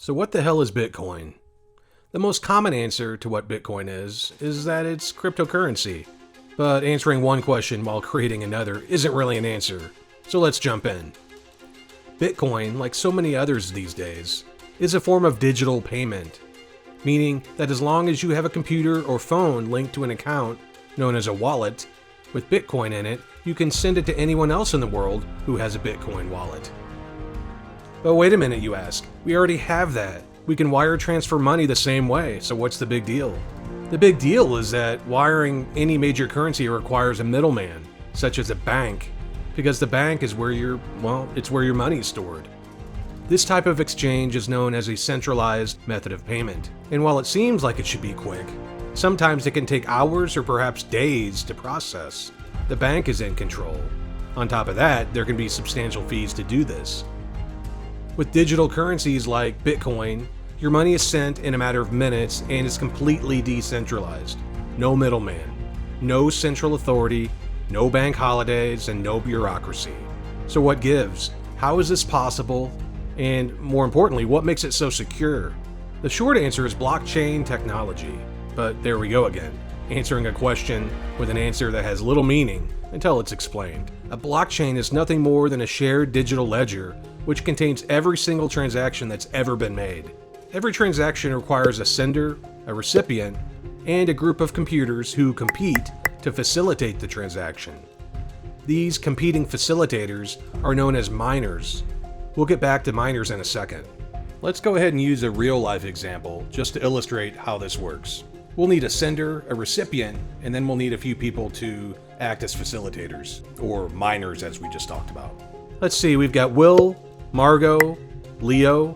So what the hell is Bitcoin? The most common answer to what Bitcoin is that it's cryptocurrency. But answering one question while creating another isn't really an answer, so let's jump in. Bitcoin, like so many others these days, is a form of digital payment, meaning that as long as you have a computer or phone linked to an account known as a wallet with Bitcoin in it, you can send it to anyone else in the world who has a Bitcoin wallet. But wait a minute, you ask. We already have that. We can wire transfer money the same way, so what's the big deal? The big deal is that wiring any major currency requires a middleman, such as a bank, because the bank is where it's where your money is stored. This type of exchange is known as a centralized method of payment, and while it seems like it should be quick, sometimes it can take hours or perhaps days to process. The bank is in control. On top of that, there can be substantial fees to do this. With digital currencies like Bitcoin, your money is sent in a matter of minutes and is completely decentralized. No middleman, no central authority, no bank holidays, and no bureaucracy. So what gives? How is this possible? And more importantly, what makes it so secure? The short answer is blockchain technology. But there we go again, answering a question with an answer that has little meaning until it's explained. A blockchain is nothing more than a shared digital ledger which contains every single transaction that's ever been made. Every transaction requires a sender, a recipient, and a group of computers who compete to facilitate the transaction. These competing facilitators are known as miners. We'll get back to miners in a second. Let's go ahead and use a real-life example just to illustrate how this works. We'll need a sender, a recipient, and then we'll need a few people to act as facilitators, or miners as we just talked about. Let's see, we've got Will, Margot, Leo,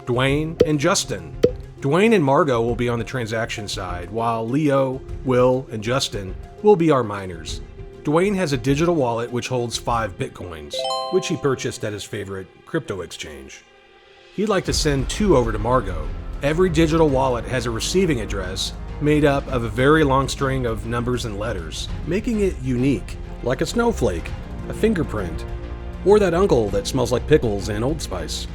Dwayne, and Justin. Dwayne and Margot will be on the transaction side, while Leo, Will, and Justin will be our miners. Dwayne has a digital wallet which holds 5 Bitcoins, which he purchased at his favorite crypto exchange. He'd like to send 2 over to Margot. Every digital wallet has a receiving address made up of a very long string of numbers and letters, making it unique, like a snowflake, a fingerprint, or that uncle that smells like pickles and Old Spice.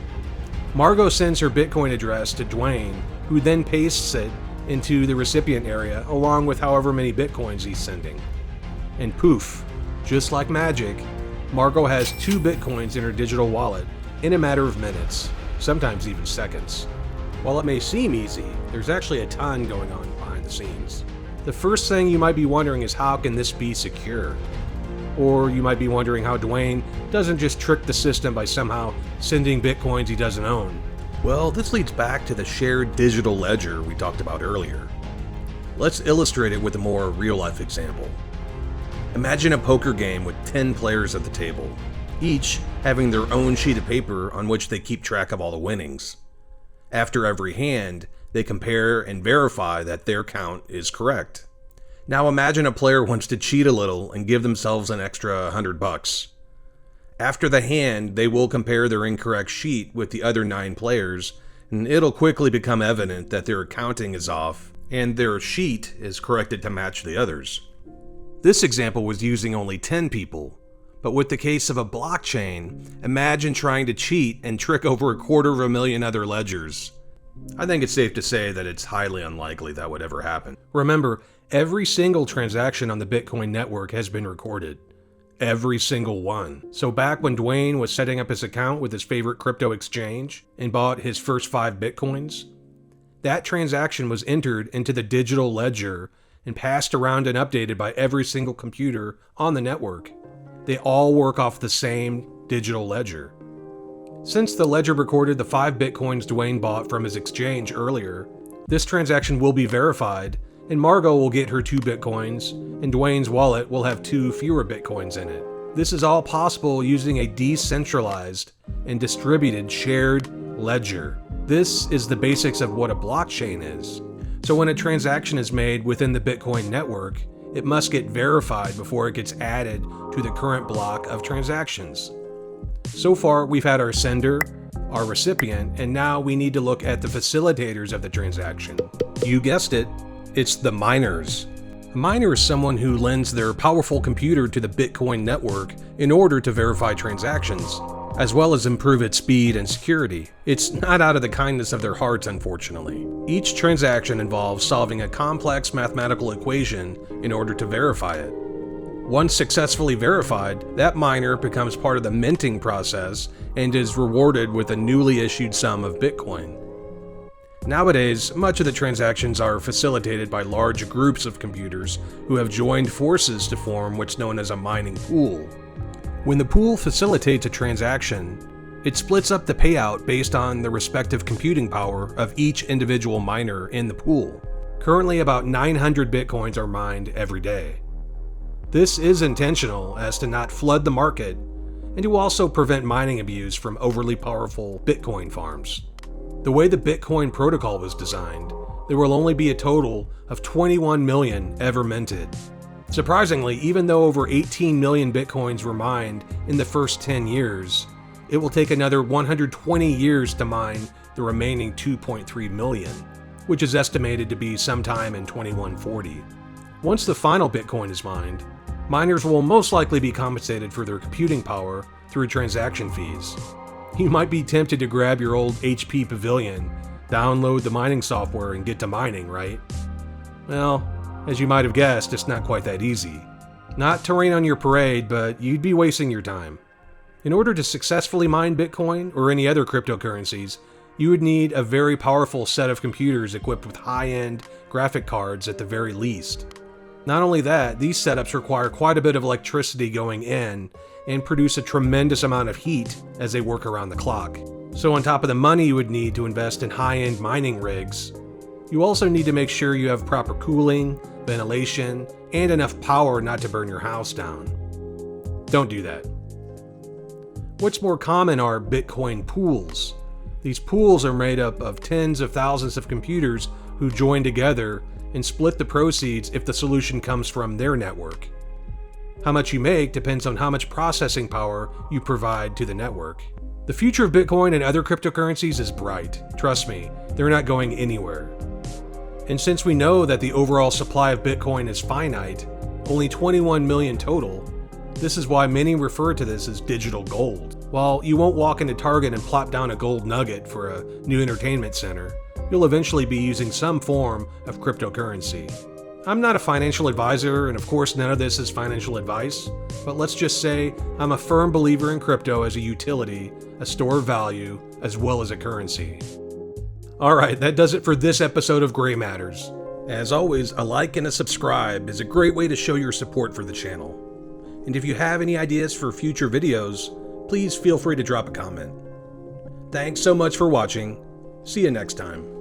Margot sends her Bitcoin address to Dwayne, who then pastes it into the recipient area along with however many Bitcoins he's sending. And poof, just like magic, Margot has 2 Bitcoins in her digital wallet in a matter of minutes, sometimes even seconds. While it may seem easy, there's actually a ton going on behind the scenes. The first thing you might be wondering is how can this be secure? Or you might be wondering how Dwayne doesn't just trick the system by somehow sending Bitcoins he doesn't own. Well, this leads back to the shared digital ledger we talked about earlier. Let's illustrate it with a more real-life example. Imagine a poker game with 10 players at the table, each having their own sheet of paper on which they keep track of all the winnings. After every hand, they compare and verify that their count is correct. Now imagine a player wants to cheat a little and give themselves an extra $100. After the hand, they will compare their incorrect sheet with the other 9 players, and it'll quickly become evident that their accounting is off, and their sheet is corrected to match the others. This example was using only 10 people, but with the case of a blockchain, imagine trying to cheat and trick over 250,000 other ledgers. I think it's safe to say that it's highly unlikely that would ever happen. Remember, every single transaction on the Bitcoin network has been recorded. Every single one. So back when Dwayne was setting up his account with his favorite crypto exchange and bought his first 5 Bitcoins, that transaction was entered into the digital ledger and passed around and updated by every single computer on the network. They all work off the same digital ledger. Since the ledger recorded the 5 Bitcoins Dwayne bought from his exchange earlier, this transaction will be verified, and Margot will get her 2 Bitcoins, and Dwayne's wallet will have 2 fewer Bitcoins in it. This is all possible using a decentralized and distributed shared ledger. This is the basics of what a blockchain is. So when a transaction is made within the Bitcoin network, it must get verified before it gets added to the current block of transactions. So far, we've had our sender, our recipient, and now we need to look at the facilitators of the transaction. You guessed it, it's the miners. A miner is someone who lends their powerful computer to the Bitcoin network in order to verify transactions. as well as improve its speed and security. It's not out of the kindness of their hearts, unfortunately. Each transaction involves solving a complex mathematical equation in order to verify it. Once successfully verified, that miner becomes part of the minting process and is rewarded with a newly issued sum of Bitcoin. Nowadays, much of the transactions are facilitated by large groups of computers who have joined forces to form what's known as a mining pool. When the pool facilitates a transaction, it splits up the payout based on the respective computing power of each individual miner in the pool. Currently, about 900 Bitcoins are mined every day. This is intentional as to not flood the market and to also prevent mining abuse from overly powerful Bitcoin farms. The way the Bitcoin protocol was designed, there will only be a total of 21 million ever minted. Surprisingly, even though over 18 million Bitcoins were mined in the first 10 years, it will take another 120 years to mine the remaining 2.3 million, which is estimated to be sometime in 2140. Once the final Bitcoin is mined, miners will most likely be compensated for their computing power through transaction fees. You might be tempted to grab your old HP Pavilion, download the mining software, and get to mining, right? Well, as you might have guessed, it's not quite that easy. Not to rain on your parade, but you'd be wasting your time. In order to successfully mine Bitcoin or any other cryptocurrencies, you would need a very powerful set of computers equipped with high-end graphic cards at the very least. Not only that, these setups require quite a bit of electricity going in and produce a tremendous amount of heat as they work around the clock. So on top of the money you would need to invest in high-end mining rigs, you also need to make sure you have proper cooling, ventilation, and enough power not to burn your house down. Don't do that. What's more common are Bitcoin pools. These pools are made up of tens of thousands of computers who join together and split the proceeds if the solution comes from their network. How much you make depends on how much processing power you provide to the network. The future of Bitcoin and other cryptocurrencies is bright. Trust me, they're not going anywhere. And since we know that the overall supply of Bitcoin is finite, only 21 million total, this is why many refer to this as digital gold. While you won't walk into Target and plop down a gold nugget for a new entertainment center, you'll eventually be using some form of cryptocurrency. I'm not a financial advisor, and of course none of this is financial advice, but let's just say I'm a firm believer in crypto as a utility, a store of value, as well as a currency. Alright, that does it for this episode of Gray Matters. As always, a like and a subscribe is a great way to show your support for the channel. And if you have any ideas for future videos, please feel free to drop a comment. Thanks so much for watching. See you next time.